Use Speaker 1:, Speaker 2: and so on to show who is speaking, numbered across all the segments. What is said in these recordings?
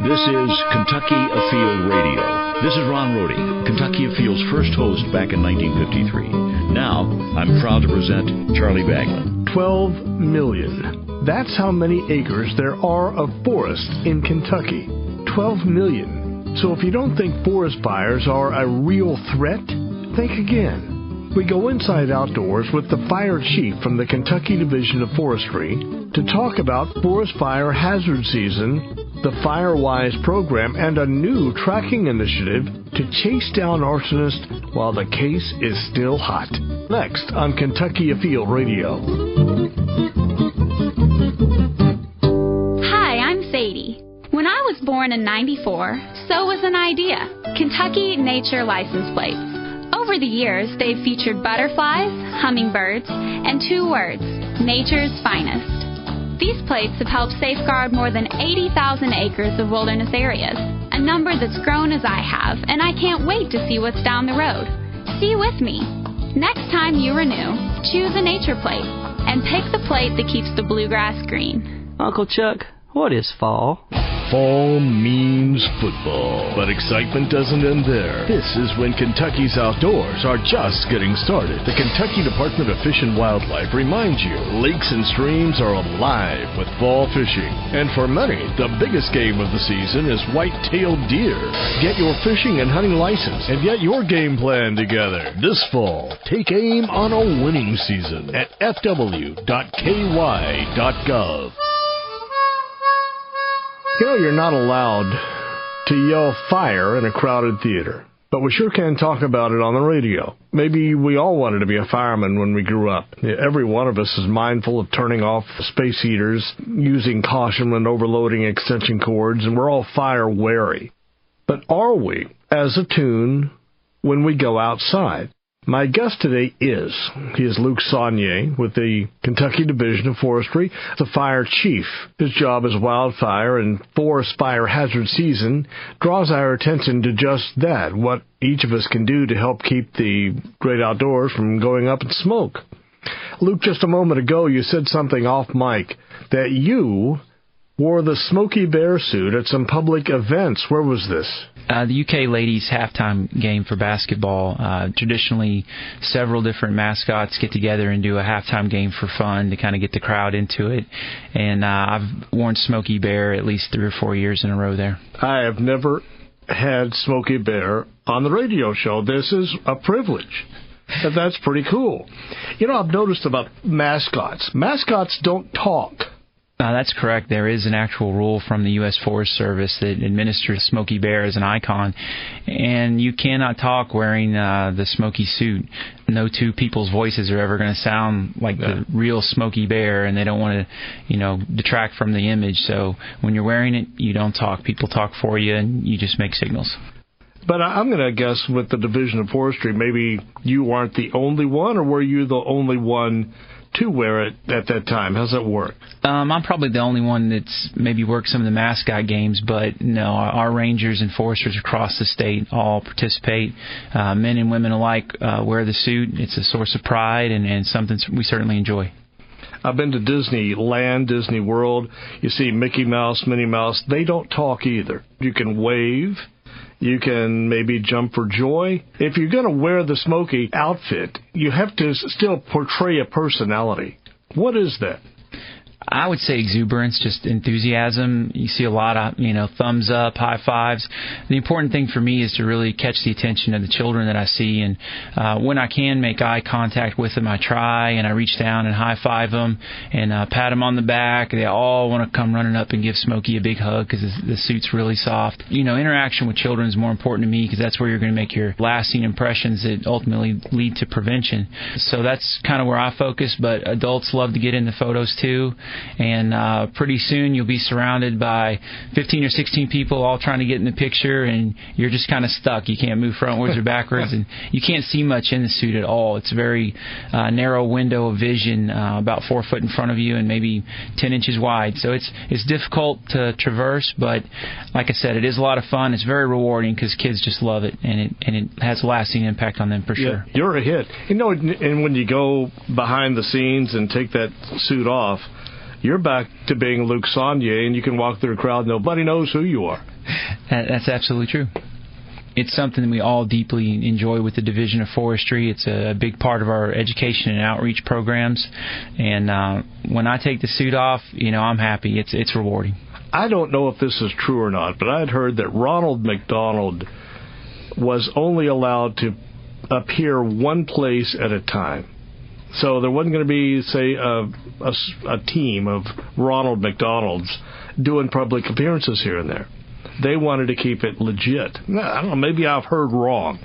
Speaker 1: This is Kentucky Afield Radio. This is Ron Rohde, Kentucky Afield's first host back in 1953. Now, I'm proud to present Charlie Baglin.
Speaker 2: 12 million. That's how many acres there are of forest in Kentucky. 12 million. So if you don't think forest fires are a real threat, think again. We go inside outdoors with the fire chief from the Kentucky Division of Forestry to talk about forest fire hazard season, the FireWise program, and a new tracking initiative to chase down arsonists while the case is still hot. Next on Kentucky Afield Radio.
Speaker 3: Hi, I'm Sadie. When I was born in '94, so was an idea. Kentucky Nature License Plates. Over the years, they've featured butterflies, hummingbirds, and 2 words, nature's finest. These plates have helped safeguard more than 80,000 acres of wilderness areas, a number that's grown as I have, and I can't wait to see what's down the road. See with me. Next time you renew, choose a nature plate, and pick the plate that keeps the bluegrass green.
Speaker 4: Uncle Chuck, what is fall?
Speaker 2: Fall means football, but excitement doesn't end there. This is when Kentucky's outdoors are just getting started. The Kentucky Department of Fish and Wildlife reminds you, lakes and streams are alive with fall fishing. And for many, the biggest game of the season is white-tailed deer. Get your fishing and hunting license and get your game plan together. This fall, take aim on a winning season at fw.ky.gov. You know, you're not allowed to yell fire in a crowded theater, but we sure can talk about it on the radio. Maybe we all wanted to be a fireman when we grew up. Every one of us is mindful of turning off space heaters, using caution when overloading extension cords, and we're all fire wary. But are we as attuned when we go outside? My guest today is Luke Saunier with the Kentucky Division of Forestry, the fire chief. His job as wildfire and forest fire hazard season draws our attention to just that, what each of us can do to help keep the great outdoors from going up in smoke. Luke, just a moment ago, you said something off mic that you wore the Smokey Bear suit at some public events. Where was this?
Speaker 4: The UK ladies' halftime game for basketball. Traditionally, several different mascots get together and do a halftime game for fun to kind of get the crowd into it. And I've worn Smokey Bear at least 3 or 4 years in a row there. I
Speaker 2: have never had Smokey Bear on the radio show. This is a privilege. That's pretty cool. You know, I've noticed about mascots. Mascots don't talk.
Speaker 4: That's correct. There is an actual rule from the U.S. Forest Service that administers Smokey Bear as an icon, and you cannot talk wearing the Smokey suit. No 2 people's voices are ever going to sound like the real Smokey Bear, and they don't want to, detract from the image. So when you're wearing it, you don't talk. People talk for you, and you just make signals.
Speaker 2: But I'm going to guess with the Division of Forestry, maybe you weren't the only one, or were you the only one to wear it at that time? How's that work?
Speaker 4: I'm probably the only one that's maybe worked some of the mascot games, but no, our rangers and foresters across the state all participate. Men and women alike wear the suit. It's a source of pride and something we certainly enjoy.
Speaker 2: I've been to Disneyland, Disney World. You see Mickey Mouse, Minnie Mouse. They don't talk either. You can wave. You can maybe jump for joy. If you're going to wear the Smokey outfit, you have to still portray a personality. What is that?
Speaker 4: I would say exuberance, just enthusiasm. You see a lot of, thumbs up, high fives. The important thing for me is to really catch the attention of the children that I see. And when I can make eye contact with them, I try, and I reach down and high five them and pat them on the back. They all want to come running up and give Smokey a big hug because the suit's really soft. Interaction with children is more important to me because that's where you're going to make your lasting impressions that ultimately lead to prevention. So that's kind of where I focus, but adults love to get in the photos too. And pretty soon you'll be surrounded by 15 or 16 people all trying to get in the picture, and you're just kind of stuck. You can't move frontwards or backwards, and you can't see much in the suit at all. It's a very narrow window of vision, about 4 foot in front of you and maybe 10 inches wide. So it's difficult to traverse, but like I said, it is a lot of fun. It's very rewarding because kids just love it, and it has a lasting impact on them for sure.
Speaker 2: Yeah, you're a hit. And when you go behind the scenes and take that suit off, you're back to being Luke Saunier, and you can walk through a crowd and nobody knows who you are.
Speaker 4: That's absolutely true. It's something that we all deeply enjoy with the Division of Forestry. It's a big part of our education and outreach programs. And when I take the suit off, I'm happy. It's rewarding.
Speaker 2: I don't know if this is true or not, but I had heard that Ronald McDonald was only allowed to appear one place at a time. So there wasn't going to be, say, a team of Ronald McDonalds doing public appearances here and there. They wanted to keep it legit. I don't know, maybe I've heard wrong.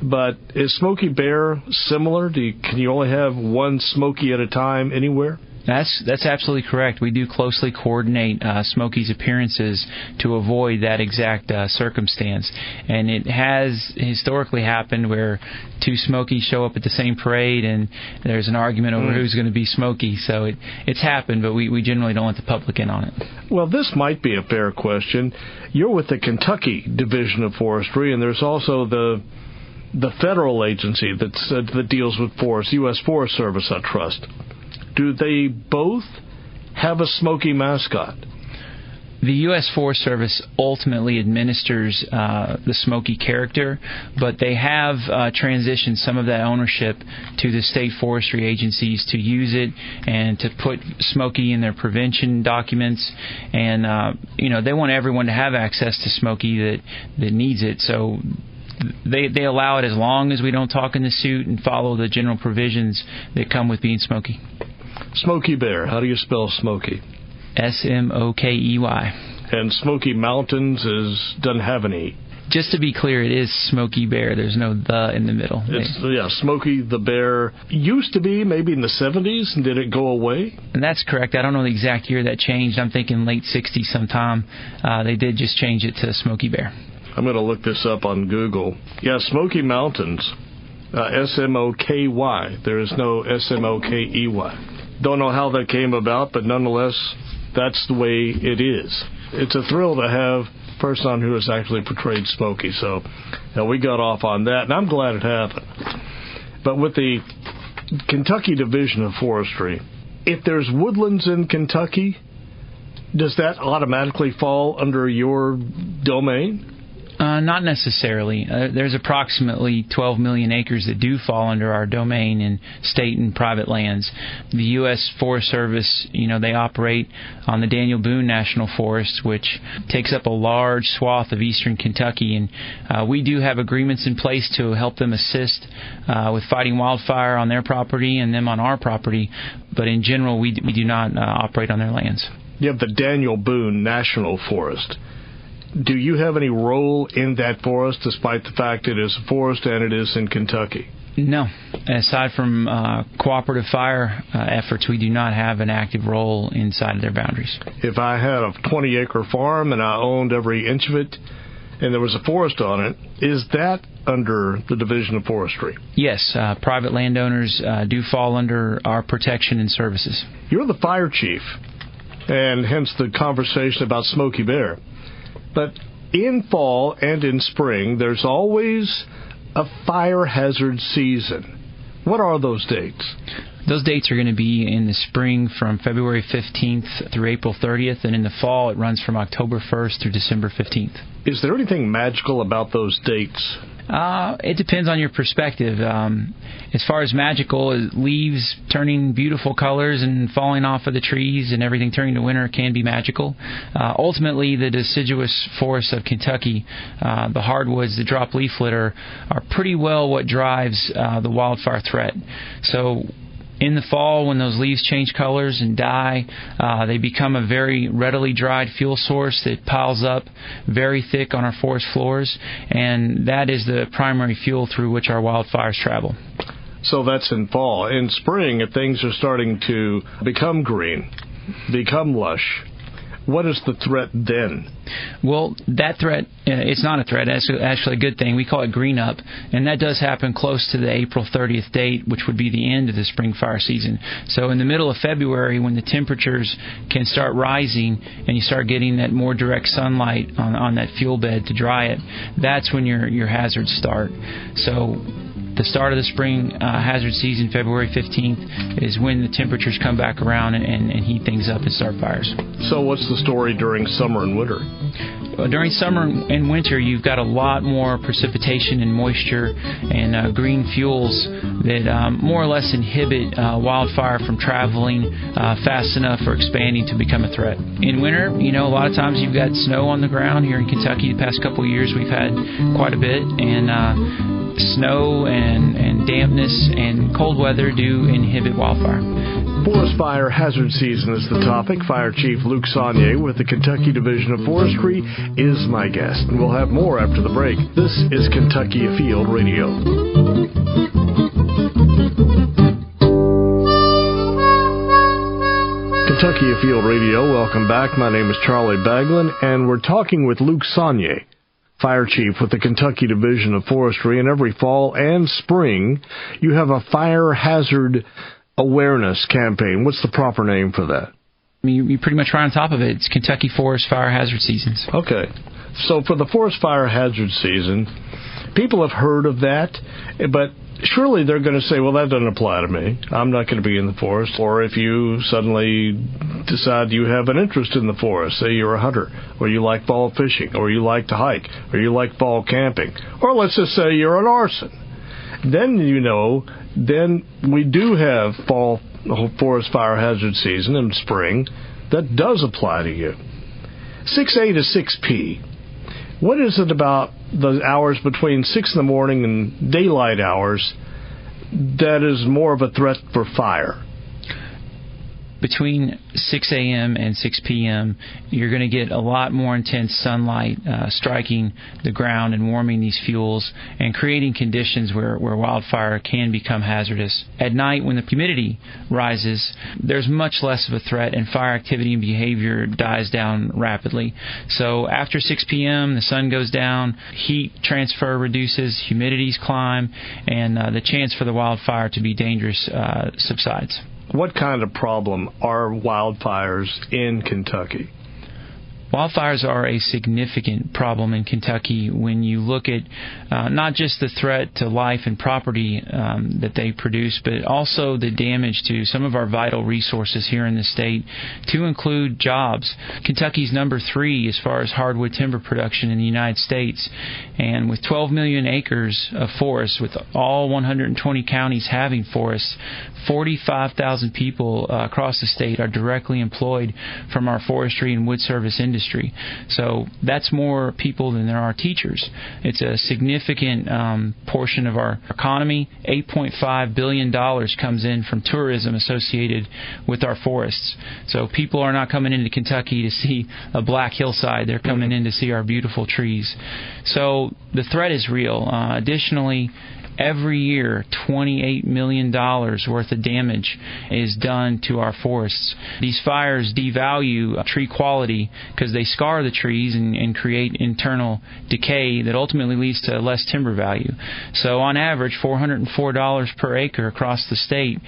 Speaker 2: But is Smokey Bear similar? Can you only have one Smokey at a time anywhere?
Speaker 4: That's absolutely correct. We do closely coordinate Smokey's appearances to avoid that exact circumstance. And it has historically happened where two Smokies show up at the same parade and there's an argument over who's going to be Smokey. So it's happened, but we generally don't let the public in on it.
Speaker 2: Well, this might be a fair question. You're with the Kentucky Division of Forestry, and there's also the federal agency that deals with forests, U.S. Forest Service, I trust. Do they both have a Smokey mascot?
Speaker 4: The U.S. Forest Service ultimately administers the Smokey character, but they have transitioned some of that ownership to the state forestry agencies to use it and to put Smokey in their prevention documents. And, they want everyone to have access to Smokey that needs it. So they allow it as long as we don't talk in the suit and follow the general provisions that come with being Smokey.
Speaker 2: Smokey Bear, how do you spell Smokey?
Speaker 4: Smokey.
Speaker 2: And Smoky Mountains doesn't have an E.
Speaker 4: Just to be clear, it is Smokey Bear. There's no the in the middle.
Speaker 2: Smokey the Bear used to be maybe in the 70s, and did it go away?
Speaker 4: And that's correct. I don't know the exact year that changed. I'm thinking late 60s sometime. They did just change it to Smokey Bear.
Speaker 2: I'm going to look this up on Google. Yeah, Smoky Mountains, Smoky. There is no Smokey. Don't know how that came about, but nonetheless, that's the way it is. It's a thrill to have a person on who has actually portrayed Smokey. So we got off on that, and I'm glad it happened. But with the Kentucky Division of Forestry, if there's woodlands in Kentucky, does that automatically fall under your domain?
Speaker 4: Not necessarily. There's approximately 12 million acres that do fall under our domain in state and private lands. The U.S. Forest Service, they operate on the Daniel Boone National Forest, which takes up a large swath of eastern Kentucky, and we do have agreements in place to help them assist with fighting wildfire on their property and them on our property, but in general, we do not operate on their lands.
Speaker 2: You have the Daniel Boone National Forest. Do you have any role in that forest, despite the fact it is a forest and it is in Kentucky?
Speaker 4: No. Aside from cooperative fire efforts, we do not have an active role inside of their boundaries. If
Speaker 2: I had a 20-acre farm and I owned every inch of it, and there was a forest on it, is that under the Division of Forestry?
Speaker 4: Yes. Private landowners do fall under our protection and services.
Speaker 2: You're the fire chief, and hence the conversation about Smokey Bear. But in fall and in spring, there's always a fire hazard season. What are those dates?
Speaker 4: Those dates are going to be in the spring from February 15th through April 30th, and in the fall it runs from October 1st through December 15th.
Speaker 2: Is there anything magical about those dates?
Speaker 4: It depends on your perspective. As far as magical, leaves turning beautiful colors and falling off of the trees and everything turning to winter can be magical. Ultimately, the deciduous forests of Kentucky, the hardwoods, the drop leaf litter, are pretty well what drives the wildfire threat. So in the fall, when those leaves change colors and die, they become a very readily dried fuel source that piles up very thick on our forest floors, and that is the primary fuel through which our wildfires travel.
Speaker 2: So that's in fall. In spring, if things are starting to become green, become lush, what is the threat then?
Speaker 4: Well, that threat, it's not a threat. It's actually a good thing. We call it green up, and that does happen close to the April 30th date, which would be the end of the spring fire season. So in the middle of February, when the temperatures can start rising and you start getting that more direct sunlight on that fuel bed to dry it, that's when your hazards start. So the start of the spring hazard season, February 15th, is when the temperatures come back around and heat things up and start fires.
Speaker 2: So what's the story during summer and winter?
Speaker 4: During summer and winter, you've got a lot more precipitation and moisture and green fuels that more or less inhibit wildfire from traveling fast enough or expanding to become a threat. In winter, a lot of times you've got snow on the ground. Here in Kentucky, the past couple of years, we've had quite a bit, and snow and dampness and cold weather do inhibit wildfire.
Speaker 2: Forest fire hazard season is the topic. Fire Chief Luke Saunier with the Kentucky Division of Forestry is my guest, and we'll have more after the break. This is Kentucky Afield Radio. Kentucky Afield Radio, welcome back. My name is Charlie Baglin, and we're talking with Luke Saunier, Fire Chief with the Kentucky Division of Forestry. And every fall and spring, you have a fire hazard awareness campaign. What's the proper name for that?
Speaker 4: You pretty much right on top of it. It's Kentucky Forest Fire Hazard Seasons.
Speaker 2: Okay. So for the Forest Fire Hazard Season, people have heard of that, but surely they're going to say, well, that doesn't apply to me. I'm not going to be in the forest. Or if you suddenly decide you have an interest in the forest, say you're a hunter, or you like fall fishing, or you like to hike, or you like fall camping, or let's just say you're an arson, then then we do have fall forest fire hazard season in spring that does apply to you. 6A to 6P. What is it about the hours between 6 in the morning and daylight hours that is more of a threat for fire?
Speaker 4: Between 6 a.m. and 6 p.m., you're going to get a lot more intense sunlight striking the ground and warming these fuels and creating conditions where wildfire can become hazardous. At night, when the humidity rises, there's much less of a threat, and fire activity and behavior dies down rapidly. So after 6 p.m., the sun goes down, heat transfer reduces, humidities climb, and the chance for the wildfire to be dangerous subsides.
Speaker 2: What kind of problem are wildfires in Kentucky?
Speaker 4: Wildfires are a significant problem in Kentucky when you look at not just the threat to life and property that they produce, but also the damage to some of our vital resources here in the state, to include jobs. Kentucky's number 3 as far as hardwood timber production in the United States, and with 12 million acres of forest, with all 120 counties having forests, 45,000 people across the state are directly employed from our forestry and wood service industry. So that's more people than there are teachers. It's a significant portion of our economy. $8.5 billion comes in from tourism associated with our forests. So people are not coming into Kentucky to see a black hillside. They're coming in to see our beautiful trees. So the threat is real. Additionally, every year, $28 million worth of damage is done to our forests. These fires devalue tree quality because they scar the trees and create internal decay that ultimately leads to less timber value. So on average, $404 per acre across the state,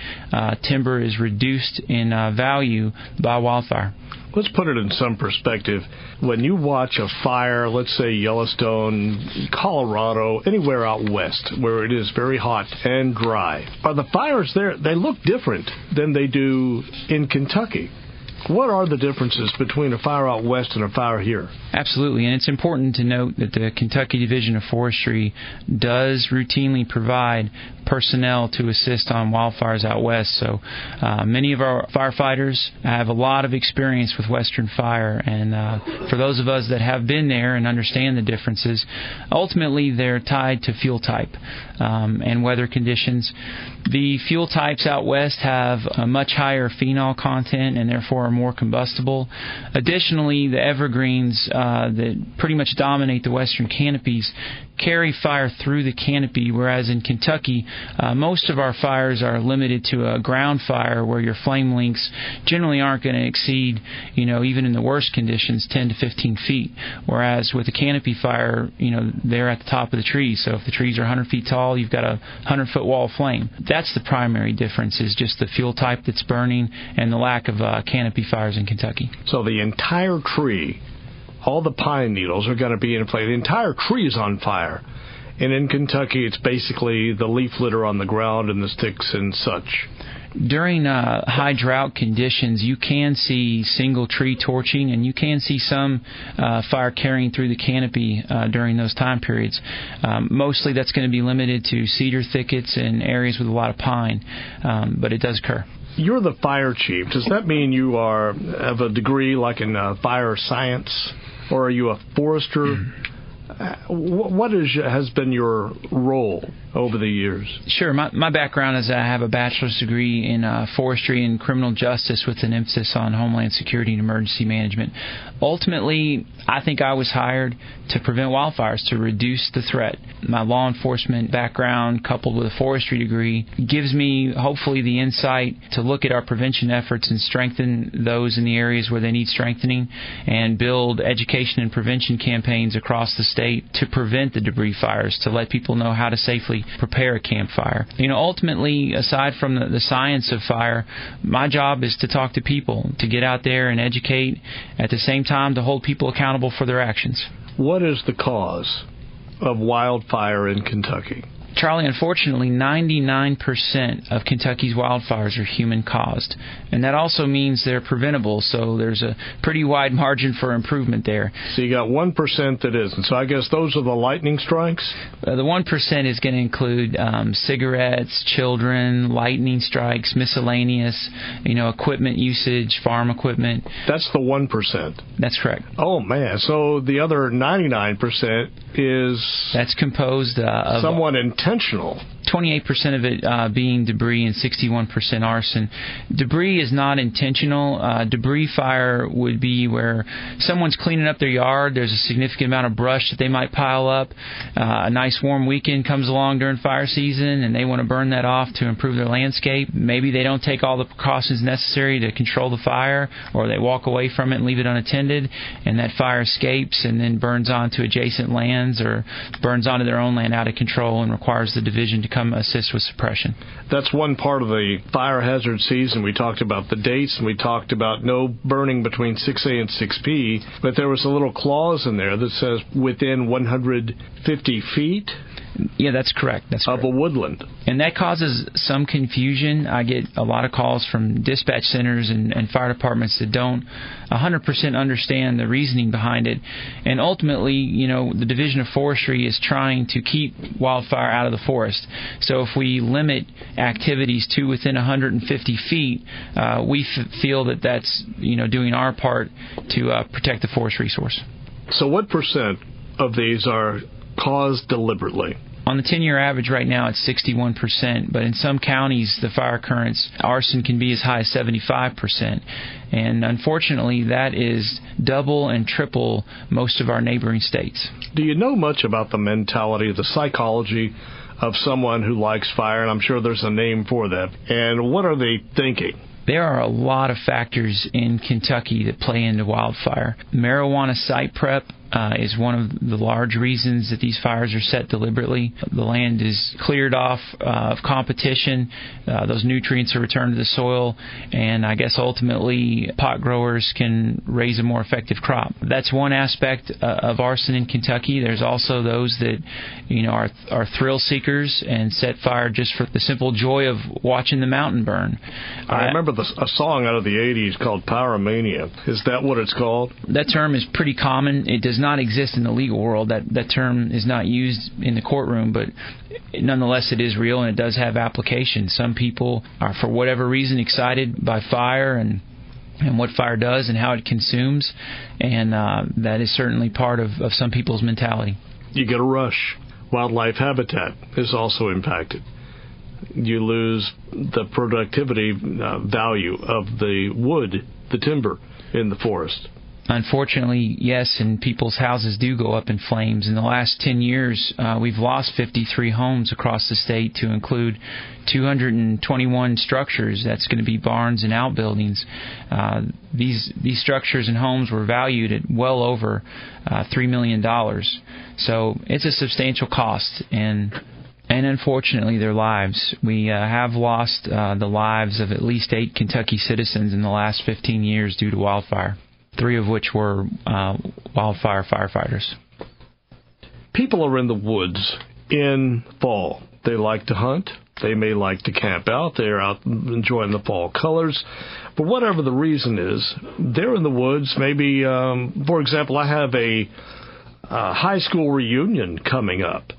Speaker 4: timber is reduced in value by wildfire.
Speaker 2: Let's put it in some perspective. When you watch a fire, let's say Yellowstone, Colorado, anywhere out west where it is very hot and dry, are the fires there, they look different than they do in Kentucky. What are the differences between a fire out west and a fire here?
Speaker 4: Absolutely, and it's important to note that the Kentucky Division of Forestry does routinely provide personnel to assist on wildfires out west. So many of our firefighters have a lot of experience with western fire, and for those of us that have been there and understand the differences, ultimately they're tied to fuel type and weather conditions. The fuel types out west have a much higher phenol content and therefore are more combustible. Additionally, the evergreens that pretty much dominate the western canopies carry fire through the canopy, whereas in Kentucky, most of our fires are limited to a ground fire where your flame lengths generally aren't going to exceed, even in the worst conditions, 10 to 15 feet. Whereas with a canopy fire, they're at the top of the trees. So if the trees are 100 feet tall, you've got a 100-foot wall of flame. That's the primary difference, is just the fuel type that's burning and the lack of canopy fires in Kentucky.
Speaker 2: So the entire tree, all the pine needles are going to be in play. The entire tree is on fire. And in Kentucky, it's basically the leaf litter on the ground and the sticks and such.
Speaker 4: During high drought conditions, you can see single tree torching, and you can see some fire carrying through the canopy during those time periods. Mostly that's going to be limited to cedar thickets and areas with a lot of pine, but it does occur.
Speaker 2: You're the fire chief. Does that mean you have a degree like in fire science, or are you a forester? What has been your role over the years?
Speaker 4: Sure. My background is I have a bachelor's degree in forestry and criminal justice with an emphasis on homeland security and emergency management. Ultimately, I think I was hired to prevent wildfires, to reduce the threat. My law enforcement background, coupled with a forestry degree, gives me hopefully the insight to look at our prevention efforts and strengthen those in the areas where they need strengthening, and build education and prevention campaigns across the state to prevent the debris fires, to let people know how to safely prepare a campfire. Ultimately, aside from the science of fire, my job is to talk to people, to get out there and educate, at the same time to hold people accountable for their actions.
Speaker 2: What is the cause of wildfire in Kentucky?
Speaker 4: Charlie, unfortunately, 99% of Kentucky's wildfires are human-caused, and that also means they're preventable, so there's a pretty wide margin for improvement there.
Speaker 2: So you got 1% that isn't. So I guess those are the lightning strikes?
Speaker 4: The 1% is going to include cigarettes, children, lightning strikes, miscellaneous, equipment usage, farm equipment.
Speaker 2: That's the 1%?
Speaker 4: That's correct.
Speaker 2: Oh, man. So the other 99% is...
Speaker 4: That's composed of...
Speaker 2: somewhat intentional.
Speaker 4: 28% of it being debris and 61% arson. Debris is not intentional. Debris fire would be where someone's cleaning up their yard, there's a significant amount of brush that they might pile up, a nice warm weekend comes along during fire season and they want to burn that off to improve their landscape. Maybe they don't take all the precautions necessary to control the fire, or they walk away from it and leave it unattended, and that fire escapes and then burns onto adjacent lands or burns onto their own land out of control and requires the division to come assist with suppression.
Speaker 2: That's one part of the fire hazard season. We talked about the dates, and we talked about no burning between 6A and 6P, but there was a little clause in there that says within 150 feet.
Speaker 4: Yeah, that's correct.
Speaker 2: Of a woodland.
Speaker 4: And that causes some confusion. I get a lot of calls from dispatch centers and fire departments that don't 100% understand the reasoning behind it. And ultimately, the Division of Forestry is trying to keep wildfire out of the forest. So if we limit activities to within 150 feet, we feel that that's, doing our part to protect the forest resource.
Speaker 2: So what percent of these are caused deliberately?
Speaker 4: On the 10-year average right now, it's 61%, but in some counties, the fire occurrence, arson can be as high as 75%. And unfortunately, that is double and triple most of our neighboring states.
Speaker 2: Do you know much about the mentality, the psychology of someone who likes fire? And I'm sure there's a name for that. And what are they thinking?
Speaker 4: There are a lot of factors in Kentucky that play into wildfire. Marijuana site prep is one of the large reasons that these fires are set deliberately. The land is cleared off of competition. Those nutrients are returned to the soil, and I guess ultimately pot growers can raise a more effective crop. That's one aspect of arson in Kentucky. There's also those that are thrill seekers and set fire just for the simple joy of watching the mountain burn.
Speaker 2: I remember a song out of the 80s called Pyromania. Is that what it's called?
Speaker 4: That term is pretty common. It does not exist in the legal world. That term is not used in the courtroom, but nonetheless it is real and it does have application. Some people are, for whatever reason, excited by fire and what fire does and how it consumes, and that is certainly part of some people's mentality.
Speaker 2: You get a rush. Wildlife habitat is also impacted. You lose the productivity value of the wood, the timber in the forest.
Speaker 4: Unfortunately, yes, and people's houses do go up in flames. In the last 10 years, we've lost 53 homes across the state, to include 221 structures. That's going to be barns and outbuildings. These structures and homes were valued at well over $3 million. So it's a substantial cost, and unfortunately their lives. We have lost the lives of at least 8 Kentucky citizens in the last 15 years due to wildfire, 3 of which were wildfire firefighters.
Speaker 2: People are in the woods in fall. They like to hunt. They may like to camp out. They're out enjoying the fall colors. But whatever the reason is, they're in the woods. Maybe, for example, I have a high school reunion coming up.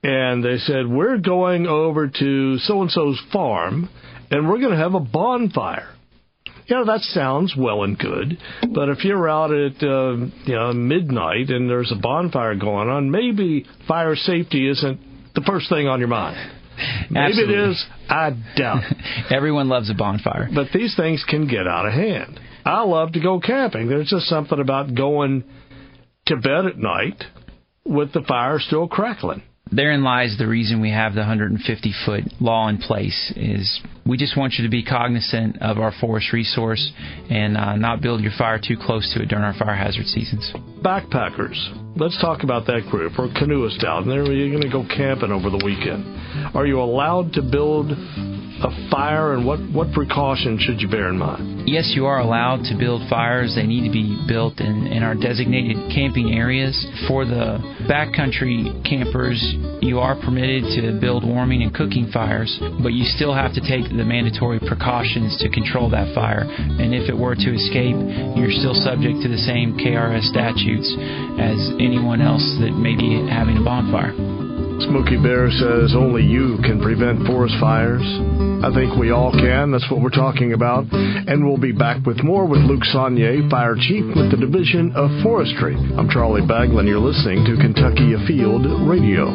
Speaker 2: And they said, we're going over to so-and-so's farm, and we're going to have a bonfire. That sounds well and good, but if you're out at midnight and there's a bonfire going on, maybe fire safety isn't the first thing on your mind. Maybe
Speaker 4: Absolutely.
Speaker 2: it is. I doubt it.
Speaker 4: Everyone loves a bonfire.
Speaker 2: But these things can get out of hand. I love to go camping. There's just something about going to bed at night with the fire still crackling.
Speaker 4: Therein lies the reason we have the 150-foot law in place, is we just want you to be cognizant of our forest resource and not build your fire too close to it during our fire hazard seasons.
Speaker 2: Backpackers. Let's talk about that group. Or canoeists out there. You're going to go camping over the weekend. Are you allowed to build a fire, and what precautions should you bear in mind?
Speaker 4: Yes, you are allowed to build fires. They need to be built in our designated camping areas. For the backcountry campers, you are permitted to build warming and cooking fires, but you still have to take the mandatory precautions to control that fire. And if it were to escape, you're still subject to the same KRS statutes as anyone else that may be having a bonfire.
Speaker 2: Smokey Bear says only you can prevent forest fires. I think we all can. That's what we're talking about. And we'll be back with more with Luke Saunier, Fire Chief with the Division of Forestry. I'm Charlie Baglin. You're listening to Kentucky Afield Radio.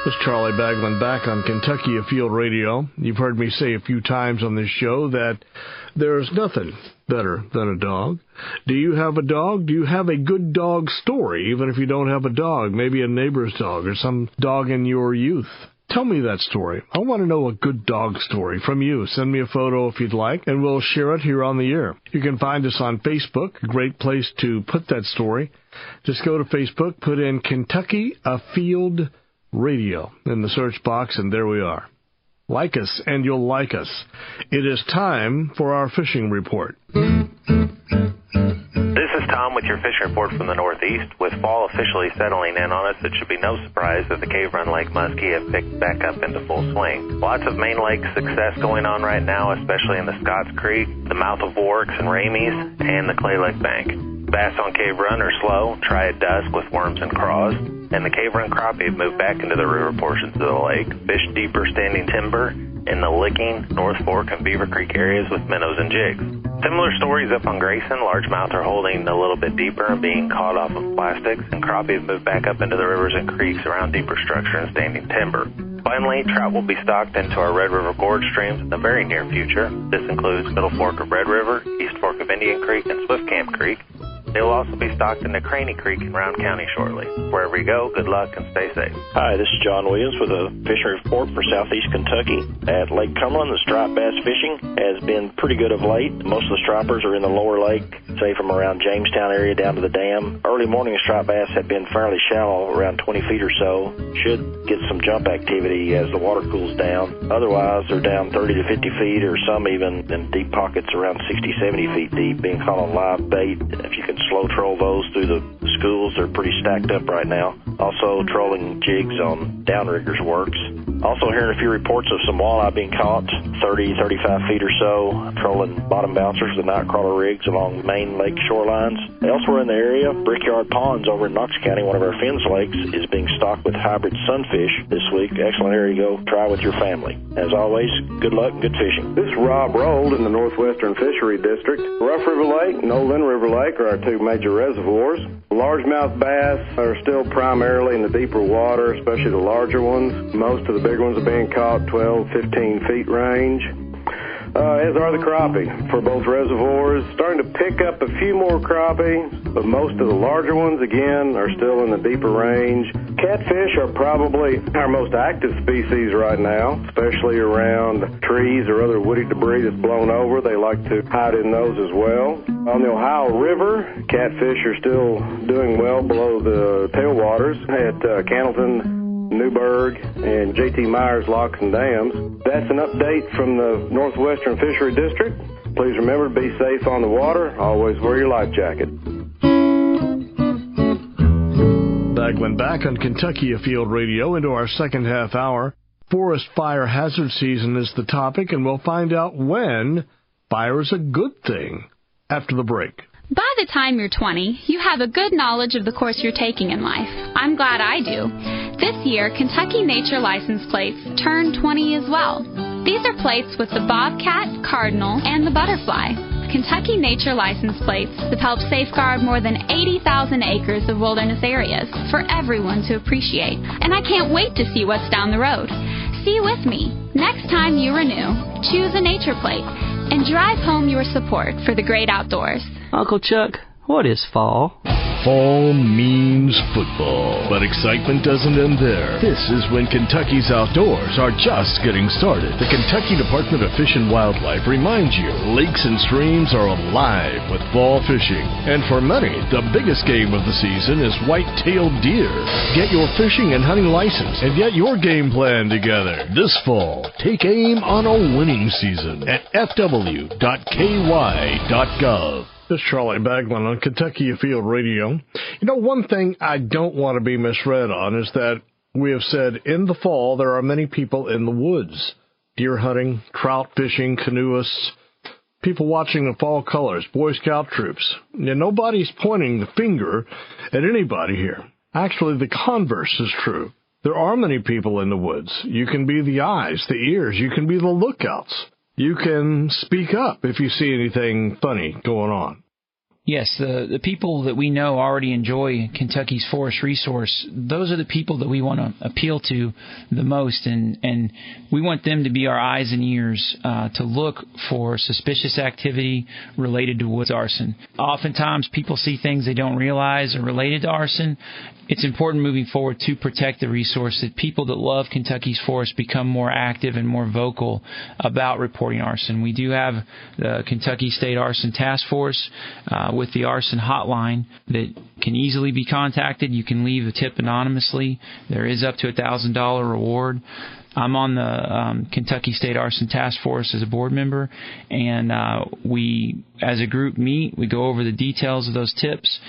Speaker 2: This is Charlie Baglin back on Kentucky Afield Radio. You've heard me say a few times on this show that there's nothing better than a dog. Do you have a dog? Do you have a good dog story, even if you don't have a dog? Maybe a neighbor's dog or some dog in your youth. Tell me that story. I want to know a good dog story from you. Send me a photo if you'd like, and we'll share it here on the air. You can find us on Facebook, a great place to put that story. Just go to Facebook, put in Kentucky Afield Radio in the search box, and there we are. Like us, and you'll like us. It is time for our fishing report.
Speaker 5: This is Tom with your fishing report from the Northeast. With fall officially settling in on us, it should be no surprise that the Cave Run Lake Muskie have picked back up into full swing. Lots of main lake success going on right now, especially in the Scotts Creek, the mouth of Warwick's and Ramey's, and the Clay Lake Bank. Bass on Cave Run are slow, try at dusk with worms and craws, and the Cave Run crappie have moved back into the river portions of the lake, fish deeper standing timber in the Licking, North Fork, and Beaver Creek areas with minnows and jigs. Similar stories up on Grayson. Largemouth are holding a little bit deeper and being caught off of plastics, and crappie have moved back up into the rivers and creeks around deeper structure and standing timber. Finally, trout will be stocked into our Red River Gorge streams in the very near future. This includes Middle Fork of Red River, East Fork of Indian Creek, and Swift Camp Creek. They will also be stocked into Craney Creek in Round County shortly. Wherever you go, good luck and stay safe.
Speaker 6: Hi, this is John Williams with a fishing report for Southeast Kentucky. At Lake Cumberland, the striped bass fishing has been pretty good of late. Most of the stripers are in the lower lake, say from around Jamestown area down to the dam. Early morning striped bass have been fairly shallow, around 20 feet or so. Should get some jump activity as the water cools down. Otherwise, they're down 30 to 50 feet, or some even in deep pockets around 60, 70 feet deep, being caught on live bait. If you can slow troll those through the schools, they're pretty stacked up right now. Also, trolling jigs on downriggers works. Also hearing a few reports of some walleye being caught 30, 35 feet or so, trolling bottom bouncers with nightcrawler rigs along main lake shorelines. Elsewhere in the area, Brickyard Ponds over in Knox County, one of our Finns lakes, is being stocked with hybrid sunfish this week. Excellent area to go try with your family. As always, good luck and good fishing.
Speaker 7: This is Rob Rold in the Northwestern Fishery District. Rough River Lake and Old Lynn River Lake are our two major reservoirs. Largemouth bass are still primarily in the deeper water, especially the larger ones. Most of the bigger ones are being caught 12, 15 feet range. As are the crappie for both reservoirs. Starting to pick up a few more crappie, but most of the larger ones, again, are still in the deeper range. Catfish are probably our most active species right now, especially around trees or other woody debris that's blown over. They like to hide in those as well. On the Ohio River, catfish are still doing well below the tailwaters at Cannleton, Newburgh, and J.T. Myers locks and dams. That's an update from the Northwestern Fishery District. Please remember to be safe on the water. Always wear your life jacket.
Speaker 2: Bagman back on Kentucky Afield Radio into our second half hour. Forest fire hazard season is the topic, and we'll find out when fire is a good thing after the break.
Speaker 3: By the time you're 20, you have a good knowledge of the course you're taking in life. I'm glad I do. This year, Kentucky Nature license plates turn 20 as well. These are plates with the bobcat, cardinal, and the butterfly. Kentucky Nature license plates have helped safeguard more than 80,000 acres of wilderness areas for everyone to appreciate. And I can't wait to see what's down the road. See with me. Next time you renew, choose a nature plate and drive home your support for the great outdoors.
Speaker 8: Uncle Chuck, what is fall?
Speaker 2: Fall means football, but excitement doesn't end there. This is when Kentucky's outdoors are just getting started. The Kentucky Department of Fish and Wildlife reminds you lakes and streams are alive with fall fishing. And for many, the biggest game of the season is white-tailed deer. Get your fishing and hunting license and get your game plan together. This fall, take aim on a winning season at fw.ky.gov. This is Charlie Bagman on Kentucky Afield Radio. You know, one thing I don't want to be misread on is that we have said in the fall there are many people in the woods. Deer hunting, trout fishing, canoeists, people watching the fall colors, Boy Scout troops. And nobody's pointing the finger at anybody here. Actually, the converse is true. There are many people in the woods. You can be the eyes, the ears. You can be the lookouts. You can speak up if you see anything funny going on.
Speaker 4: Yes, the people that we know already enjoy Kentucky's forest resource, those are the people that we want to appeal to the most, and we want them to be our eyes and ears to look for suspicious activity related to woods arson. Oftentimes people see things they don't realize are related to arson. It's important moving forward to protect the resource that people that love Kentucky's forests become more active and more vocal about reporting arson. We do have the Kentucky State Arson Task Force with the arson hotline that can easily be contacted. You can leave a tip anonymously. There is up to a $1,000 reward. I'm on the Kentucky State Arson Task Force as a board member, and we, as a group, meet. We go over the details of those tips.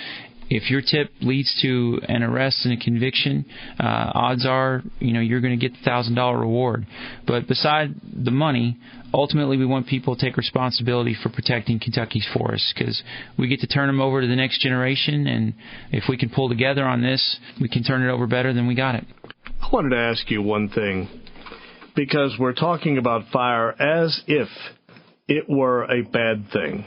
Speaker 4: If your tip leads to an arrest and a conviction, odds are, you're going to get the $1,000 reward. But beside the money, ultimately we want people to take responsibility for protecting Kentucky's forests, because we get to turn them over to the next generation, and if we can pull together on this, we can turn it over better than we got it.
Speaker 2: I wanted to ask you one thing, because we're talking about fire as if it were a bad thing.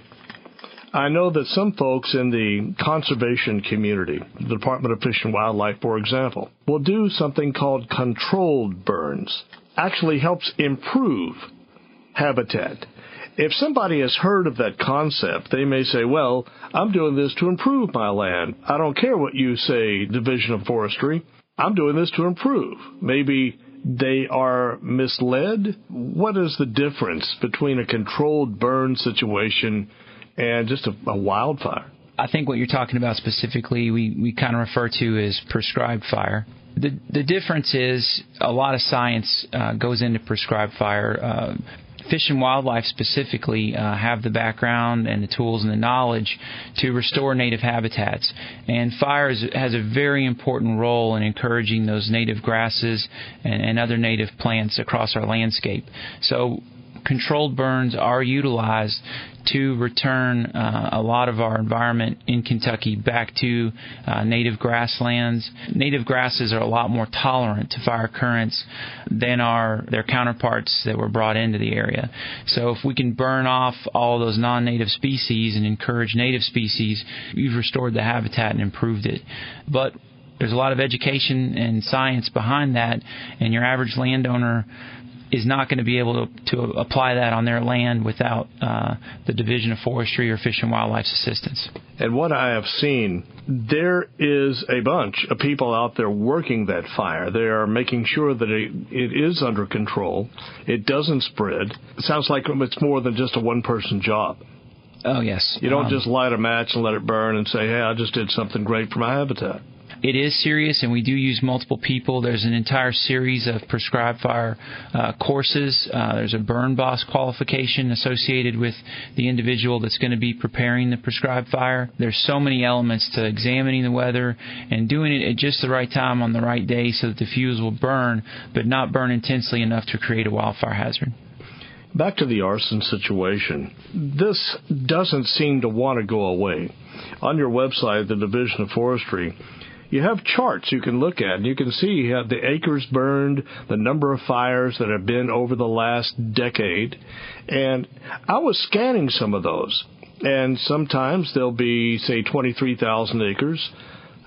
Speaker 2: I know that some folks in the conservation community, the Department of Fish and Wildlife, for example, will do something called controlled burns. Actually helps improve habitat. If somebody has heard of that concept, they may say, well, I'm doing this to improve my land. I don't care what you say, Division of Forestry. I'm doing this to improve. Maybe they are misled. What is the difference between a controlled burn situation and just a wildfire?
Speaker 4: I think what you're talking about specifically, we kind of refer to as prescribed fire. The difference is a lot of science goes into prescribed fire. Fish and Wildlife specifically have the background and the tools and the knowledge to restore native habitats. And fire has a very important role in encouraging those native grasses and other native plants across our landscape. So controlled burns are utilized to return a lot of our environment in Kentucky back to native grasslands. Native grasses are a lot more tolerant to fire currents than are their counterparts that were brought into the area. So if we can burn off all those non-native species and encourage native species, we've restored the habitat and improved it. But there's a lot of education and science behind that, and your average landowner is not going to be able to apply that on their land without the Division of Forestry or Fish and Wildlife's assistance.
Speaker 2: And what I have seen, there is a bunch of people out there working that fire. They are making sure that it is under control. It doesn't spread. It sounds like it's more than just a one-person job.
Speaker 4: Oh, yes.
Speaker 2: You don't just light a match and let it burn and say, hey, I just did something great for my habitat.
Speaker 4: It is serious, and we do use multiple people. There's an entire series of prescribed fire courses. There's a burn boss qualification associated with the individual that's going to be preparing the prescribed fire. There's so many elements to examining the weather and doing it at just the right time on the right day so that the fuse will burn, but not burn intensely enough to create a wildfire hazard.
Speaker 2: Back to the arson situation. This doesn't seem to want to go away. On your website, the Division of Forestry, you have charts you can look at, and you can see you have the acres burned, the number of fires that have been over the last decade. And I was scanning some of those, and sometimes there'll be, say, 23,000 acres.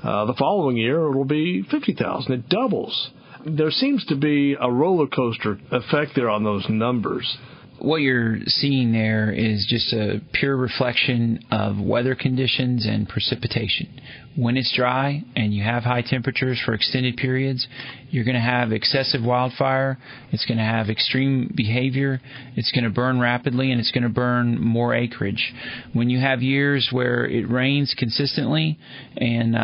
Speaker 2: The following year, it will be 50,000. It doubles. There seems to be a roller coaster effect there on those numbers.
Speaker 4: What you're seeing there is just a pure reflection of weather conditions and precipitation. When it's dry and you have high temperatures for extended periods, you're going to have excessive wildfire. It's going to have extreme behavior. It's going to burn rapidly, and it's going to burn more acreage. When you have years where it rains consistently and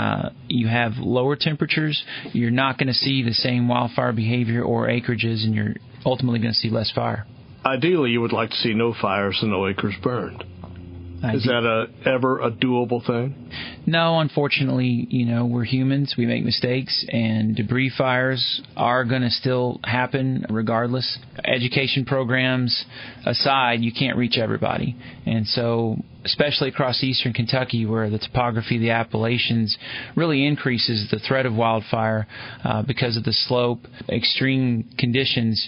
Speaker 4: you have lower temperatures, you're not going to see the same wildfire behavior or acreages, and you're ultimately going to see less fire.
Speaker 2: Ideally, you would like to see no fires and no acres burned. Is that ever a doable thing?
Speaker 4: No, unfortunately, we're humans. We make mistakes, and debris fires are going to still happen regardless. Education programs aside, you can't reach everybody. And so, especially across eastern Kentucky, where the topography of the Appalachians really increases the threat of wildfire because of the slope, extreme conditions,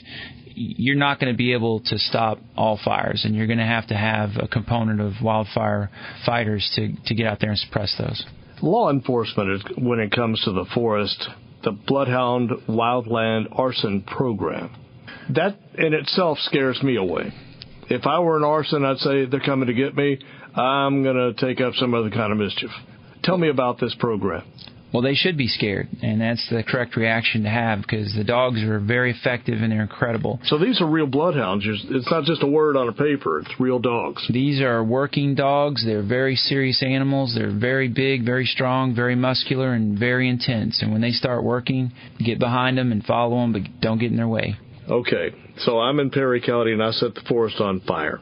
Speaker 4: you're not going to be able to stop all fires, and you're going to have a component of wildfire fighters to get out there and suppress those.
Speaker 2: Law enforcement, when it comes to the forest, the Bloodhound Wildland Arson Program, that in itself scares me away. If I were an arson, I'd say they're coming to get me. I'm going to take up some other kind of mischief. Tell me about this program.
Speaker 4: Well, they should be scared, and that's the correct reaction to have, because the dogs are very effective and they're incredible.
Speaker 2: So these are real bloodhounds. It's not just a word on a paper. It's real dogs.
Speaker 4: These are working dogs. They're very serious animals. They're very big, very strong, very muscular, and very intense. And when they start working, get behind them and follow them, but don't get in their way.
Speaker 2: Okay, so I'm in Perry County, and I set the forest on fire.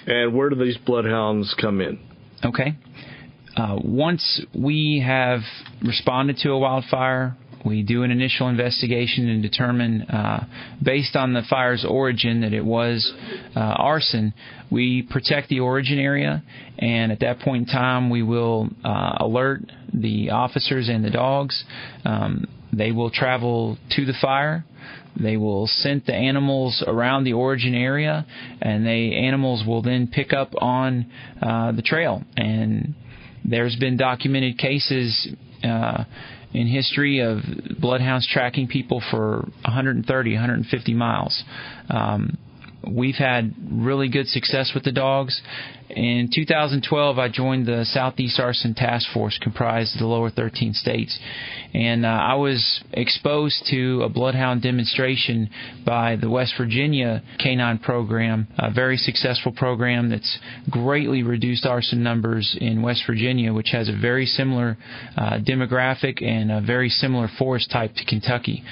Speaker 2: And where do these bloodhounds come in?
Speaker 4: Okay. Once we have responded to a wildfire, we do an initial investigation and determine, based on the fire's origin, that it was arson. We protect the origin area, and at that point in time, we will alert the officers and the dogs. They will travel to the fire. They will scent the animals around the origin area, and the animals will then pick up on the trail. And there's been documented cases in history of bloodhounds tracking people for 130, 150 miles. We've had really good success with the dogs. In 2012, I joined the Southeast Arson Task Force, comprised of the lower 13 states. And I was exposed to a bloodhound demonstration by the West Virginia Canine Program, a very successful program that's greatly reduced arson numbers in West Virginia, which has a very similar demographic and a very similar forest type to Kentucky.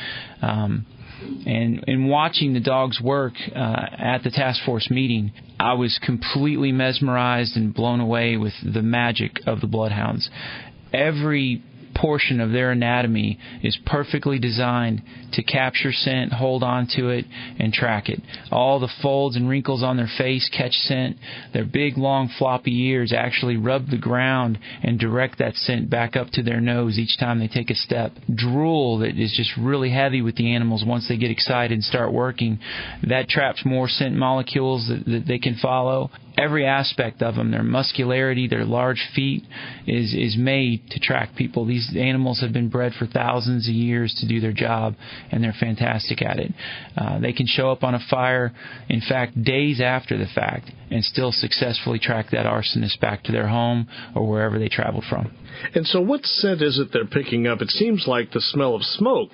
Speaker 4: And in watching the dogs work at the task force meeting, I was completely mesmerized and blown away with the magic of the bloodhounds. Every portion of their anatomy is perfectly designed to capture scent, hold on to it, and track it. All the folds and wrinkles on their face catch scent. Their big, long, floppy ears actually rub the ground and direct that scent back up to their nose each time they take a step. Drool that is just really heavy with the animals once they get excited and start working, that traps more scent molecules that they can follow. Every aspect of them, their muscularity, their large feet, is made to track people. These animals have been bred for thousands of years to do their job, and they're fantastic at it. They can show up on a fire, in fact, days after the fact, and still successfully track that arsonist back to their home or wherever they traveled from.
Speaker 2: And so what scent is it they're picking up? It seems like the smell of smoke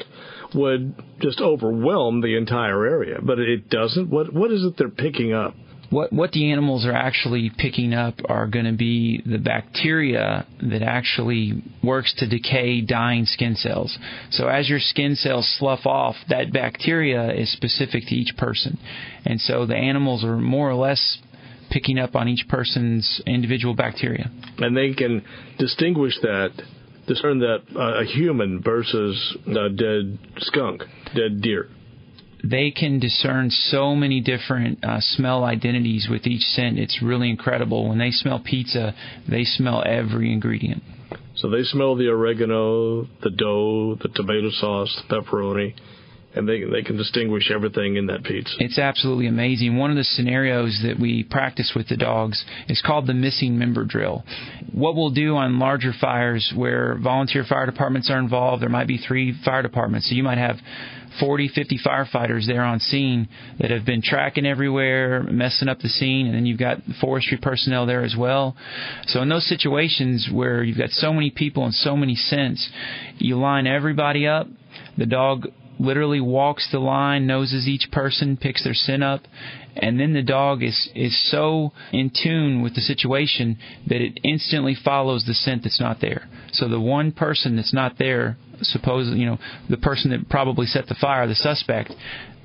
Speaker 2: would just overwhelm the entire area, but it doesn't. What is it they're picking up?
Speaker 4: What the animals are actually picking up are going to be the bacteria that actually works to decay dying skin cells. So as your skin cells slough off, that bacteria is specific to each person. And so the animals are more or less picking up on each person's individual bacteria.
Speaker 2: And they can distinguish that, discern that a human versus a dead skunk, dead deer.
Speaker 4: They can discern so many different smell identities with each scent. It's really incredible. When they smell pizza, they smell every ingredient.
Speaker 2: So they smell the oregano, the dough, the tomato sauce, the pepperoni, and they can distinguish everything in that pizza.
Speaker 4: It's absolutely amazing. One of the scenarios that we practice with the dogs is called the missing member drill. What we'll do on larger fires where volunteer fire departments are involved, there might be 3 fire departments, so you might have 40, 50 firefighters there on scene that have been tracking everywhere, messing up the scene, and then you've got forestry personnel there as well. So in those situations where you've got so many people and so many scents, you line everybody up. The dog literally walks the line, noses each person, picks their scent up, and then the dog is so in tune with the situation that it instantly follows the scent that's not there. So the one person that's not there, the person that probably set the fire, the suspect,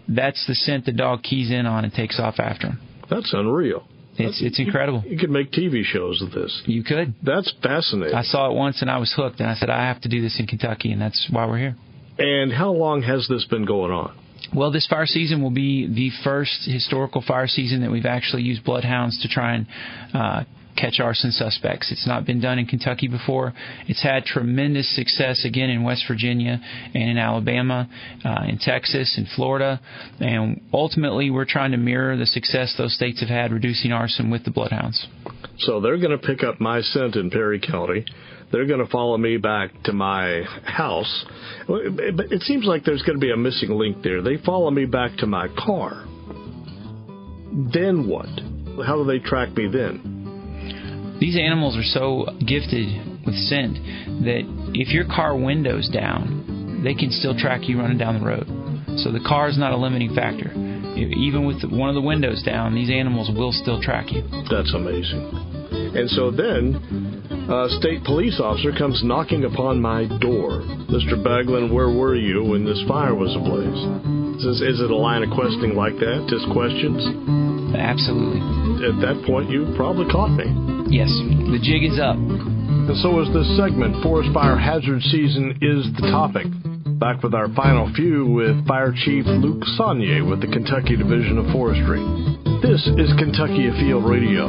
Speaker 4: that's the scent the dog keys in on and takes off after him.
Speaker 2: That's unreal.
Speaker 4: It's incredible.
Speaker 2: You could make TV shows of this.
Speaker 4: You could.
Speaker 2: That's fascinating.
Speaker 4: I saw it once and I was hooked, and I said, I have to do this in Kentucky, and that's why we're here.
Speaker 2: And how long has this been going on?
Speaker 4: Well, this fire season will be the first historical fire season that we've actually used bloodhounds to try and catch arson suspects. It's not been done in Kentucky before. It's had tremendous success, again, in West Virginia and in Alabama, in Texas, in Florida. And ultimately, we're trying to mirror the success those states have had reducing arson with the bloodhounds.
Speaker 2: So they're going to pick up my scent in Perry County. They're going to follow me back to my house. But it seems like there's going to be a missing link there. They follow me back to my car. Then what? How do they track me then?
Speaker 4: These animals are so gifted with scent that if your car window's down, they can still track you running down the road. So the car is not a limiting factor. Even with one of the windows down, these animals will still track you.
Speaker 2: That's amazing. And so then a state police officer comes knocking upon my door. Mr. Baglin, where were you when this fire was ablaze? Is it a line of questioning like that? Just questions?
Speaker 4: Absolutely.
Speaker 2: At that point, you probably caught me.
Speaker 4: Yes, the jig is up.
Speaker 2: And so is this segment. Forest fire hazard season is the topic. Back with our final few with Fire Chief Luke Saunier with the Kentucky Division of Forestry. This is Kentucky Afield Radio.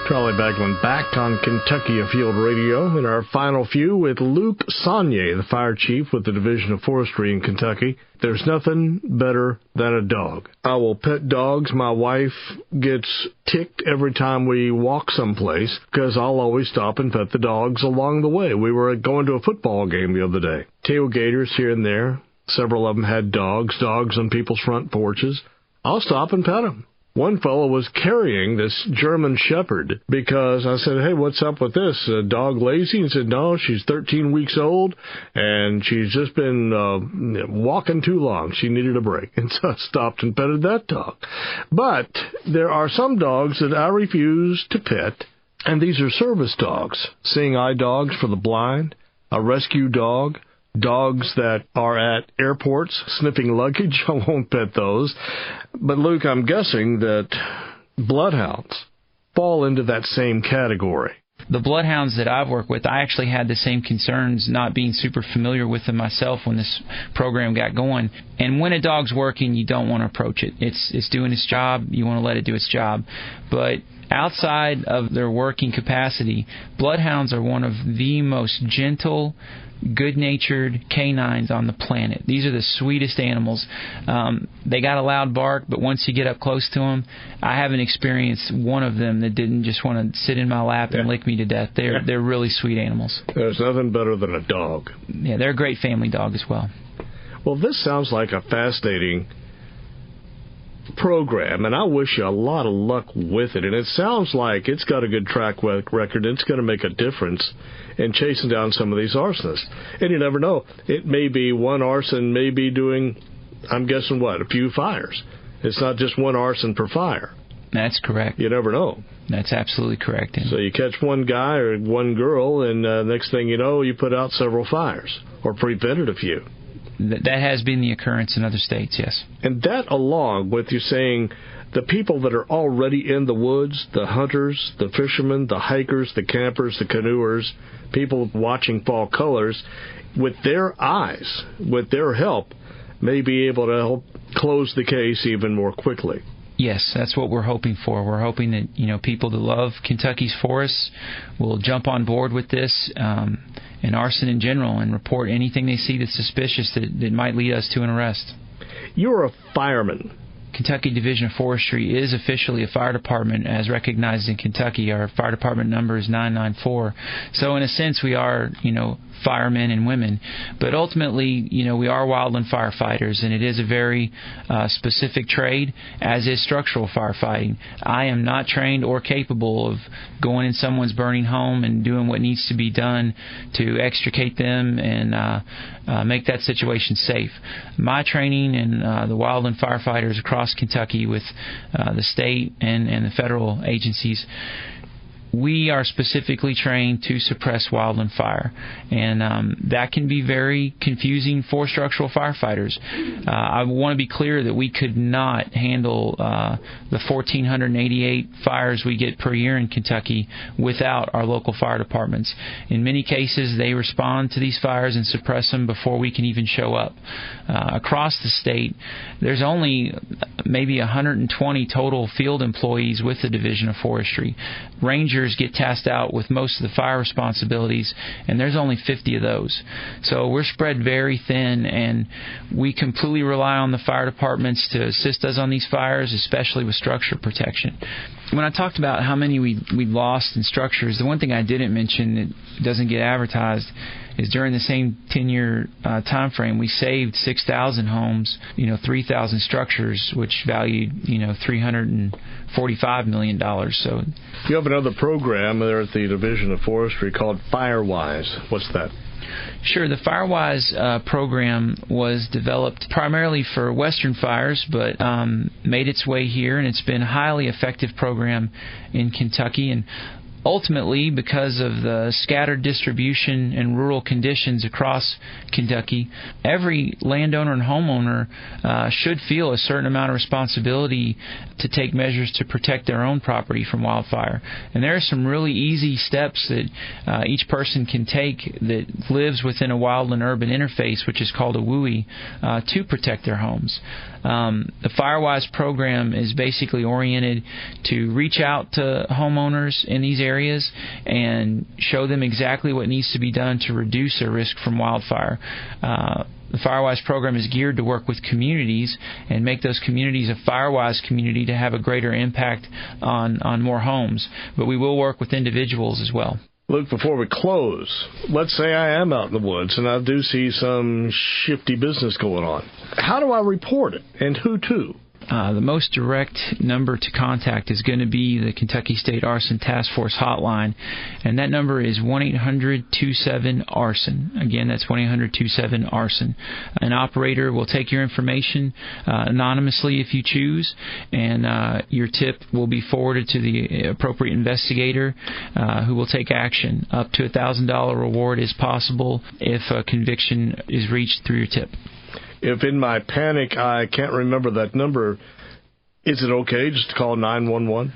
Speaker 2: Charlie Baglin back on Kentucky Afield Radio in our final few with Luke Saunier, the Fire Chief with the Division of Forestry in Kentucky. There's nothing better than a dog. I will pet dogs. My wife gets ticked every time we walk someplace because I'll always stop and pet the dogs along the way. We were going to a football game the other day. Tailgaters here and there. Several of them had dogs on people's front porches. I'll stop and pet them. One fellow was carrying this German Shepherd because I said, hey, what's up with this? A dog lazy? He said, no, she's 13 weeks old, and she's just been walking too long. She needed a break. And so I stopped and petted that dog. But there are some dogs that I refuse to pet, and these are service dogs, seeing eye dogs for the blind, a rescue dog, dogs that are at airports sniffing luggage. I won't pet those. But, Luke, I'm guessing that bloodhounds fall into that same category.
Speaker 4: The bloodhounds that I've worked with, I actually had the same concerns, not being super familiar with them myself when this program got going. And when a dog's working, you don't want to approach it. It's doing its job. You want to let it do its job. But outside of their working capacity, bloodhounds are one of the most gentle, good-natured canines on the planet. These are the sweetest animals. They got a loud bark, but once you get up close to them, I haven't experienced one of them that didn't just want to sit in my lap and lick me to death. They're really sweet animals.
Speaker 2: There's nothing better than a dog.
Speaker 4: Yeah, they're a great family dog as well.
Speaker 2: Well, this sounds like a fascinating program, and I wish you a lot of luck with it, and it sounds like it's got a good track record, and it's going to make a difference in chasing down some of these arsonists. And you never know. It may be one arson may be doing, I'm guessing, a few fires. It's not just one arson per fire.
Speaker 4: That's correct.
Speaker 2: You never know.
Speaker 4: That's absolutely correct.
Speaker 2: So you catch one guy or one girl, and next thing you know, you put out several fires or prevented a few.
Speaker 4: That has been the occurrence in other states, yes.
Speaker 2: And that, along with you saying the people that are already in the woods, the hunters, the fishermen, the hikers, the campers, the canoers, people watching fall colors, with their eyes, with their help, may be able to help close the case even more quickly.
Speaker 4: Yes, that's what we're hoping for. We're hoping that people that love Kentucky's forests will jump on board with this and arson in general, and report anything they see that's suspicious that might lead us to an arrest.
Speaker 2: You're a fireman.
Speaker 4: Kentucky Division of Forestry is officially a fire department as recognized in Kentucky. Our fire department number is 994. So in a sense, we are, firemen and women. But ultimately, we are wildland firefighters, and it is a very specific trade, as is structural firefighting. I am not trained or capable of going in someone's burning home and doing what needs to be done to extricate them and make that situation safe. My training and the wildland firefighters across Kentucky with the state and the federal agencies, we are specifically trained to suppress wildland fire, and that can be very confusing for structural firefighters. I want to be clear that we could not handle the 1,488 fires we get per year in Kentucky without our local fire departments. In many cases, they respond to these fires and suppress them before we can even show up. Across the state, there's only maybe 120 total field employees with the Division of Forestry. Rangers get tasked out with most of the fire responsibilities, and there's only 50 of those. So we're spread very thin, and we completely rely on the fire departments to assist us on these fires, especially with structure protection. When I talked about how many we lost in structures, the one thing I didn't mention that doesn't get advertised is during the same 10-year time frame, we saved 6,000 homes, 3,000 structures, which valued, $345 million. So
Speaker 2: you have another program there at the Division of Forestry called FireWise. What's that?
Speaker 4: Sure. The FireWise program was developed primarily for western fires, but made its way here, and it's been a highly effective program in Kentucky. And ultimately, because of the scattered distribution and rural conditions across Kentucky, every landowner and homeowner should feel a certain amount of responsibility to take measures to protect their own property from wildfire. And there are some really easy steps that each person can take that lives within a wildland urban interface, which is called a WUI, to protect their homes. The FireWise program is basically oriented to reach out to homeowners in these areas and show them exactly what needs to be done to reduce their risk from wildfire. The FireWise program is geared to work with communities and make those communities a FireWise community to have a greater impact on more homes. But we will work with individuals as well.
Speaker 2: Luke, before we close, let's say I am out in the woods and I do see some shifty business going on. How do I report it, and who to?
Speaker 4: The most direct number to contact is going to be the Kentucky State Arson Task Force hotline, and that number is 1-800-27-ARSON. Again, that's 1-800-27-ARSON. An operator will take your information anonymously if you choose, and your tip will be forwarded to the appropriate investigator who will take action. Up to a $1,000 reward is possible if a conviction is reached through your tip.
Speaker 2: If in my panic I can't remember that number, is it okay just to call 911?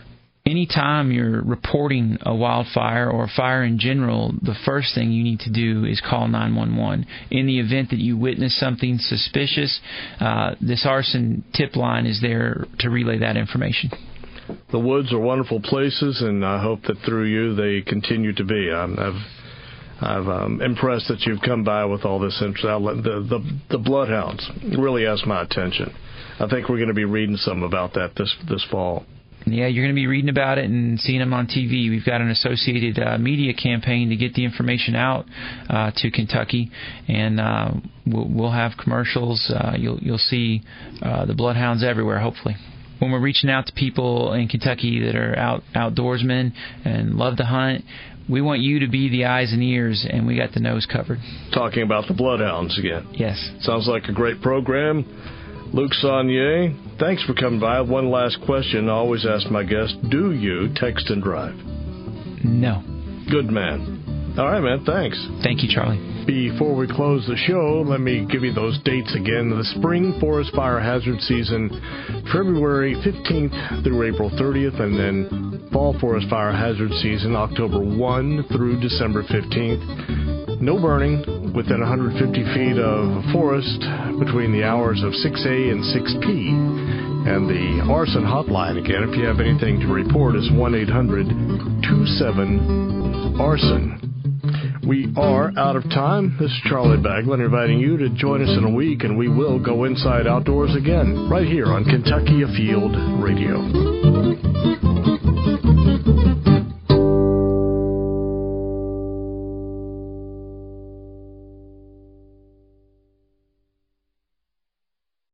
Speaker 4: Anytime you're reporting a wildfire or a fire in general, the first thing you need to do is call 911. In the event that you witness something suspicious, this arson tip line is there to relay that information.
Speaker 2: The woods are wonderful places, and I hope that through you they continue to be. I'm impressed that you've come by with all this interest. The bloodhounds really has my attention. I think we're going to be reading some about that this fall.
Speaker 4: Yeah, you're going to be reading about it and seeing them on TV. We've got an associated media campaign to get the information out to Kentucky, and we'll have commercials. You'll see the bloodhounds everywhere, hopefully. when we're reaching out to people in Kentucky that are outdoorsmen and love to hunt, we want you to be the eyes and ears, and we got the nose covered.
Speaker 2: Talking about the bloodhounds again.
Speaker 4: Yes.
Speaker 2: Sounds like a great program. Luke Saunier, thanks for coming by. One last question I always ask my guests. Do you text and drive?
Speaker 4: No.
Speaker 2: Good man. All right, man. Thanks.
Speaker 4: Thank you, Charlie.
Speaker 2: Before we close the show, let me give you those dates again. The spring forest fire hazard season, February 15th through April 30th, and then fall forest fire hazard season, October 1 through December 15th. No burning within 150 feet of forest between the hours of 6A and 6P. And the Arson hotline, again, if you have anything to report, is 1-800-27-ARSON. We are out of time. This is Charlie Baglin inviting you to join us in a week, and we will go inside outdoors again, right here on Kentucky Afield Radio.